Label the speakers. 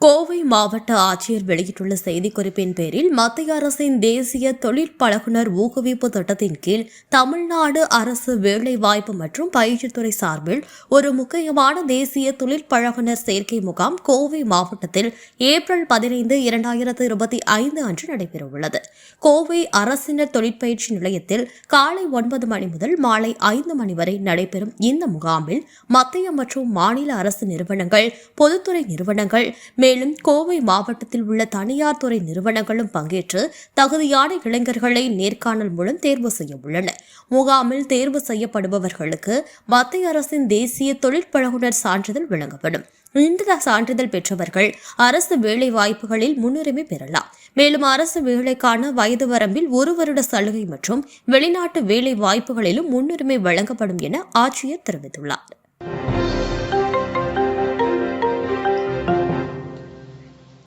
Speaker 1: கோவை மாவட்ட ஆட்சியர் வெளியிட்டுள்ள செய்திக்குறிப்பின் பேரில் மத்திய அரசின் தேசிய தொழிற்பழகுனர் ஊக்குவிப்பு திட்டத்தின் கீழ் தமிழ்நாடு அரசு வேலைவாய்ப்பு மற்றும் பயிற்சித்துறை சார்பில் ஒரு முக்கியமான தேசிய தொழிற்பழகுனர் சேர்க்கை முகாம் கோவை மாவட்டத்தில் ஏப்ரல் 15, 2025 அன்று நடைபெறவுள்ளது. கோவை அரசினர் தொழிற்பயிற்சி நிலையத்தில் காலை 9 மணி முதல் மாலை 5 மணி வரை நடைபெறும் இந்த முகாமில் மத்திய மற்றும் மாநில அரசு நிறுவனங்கள், பொதுத்துறை நிறுவனங்கள், மேலும் கோவை மாவட்டத்தில் உள்ள தனியார் துறை நிறுவனங்களும் பங்கேற்று தகுதியான இளைஞர்களை நேர்காணல் மூலம் தேர்வு செய்ய உள்ளனர். முகாமில் தேர்வு செய்யப்படுபவர்களுக்கு மத்திய அரசின் தேசிய தொழிற்பழகுனர் சான்றிதழ் வழங்கப்படும். இந்த சான்றிதழ் பெற்றவர்கள் அரசு வேலை வாய்ப்புகளில் முன்னுரிமை பெறலாம். மேலும் அரசு வேலைக்கான வயது வரம்பில் 1 வருட சலுகை மற்றும் வெளிநாட்டு வேலை வாய்ப்புகளிலும் முன்னுரிமை வழங்கப்படும் என ஆட்சியர் தெரிவித்துள்ளார்.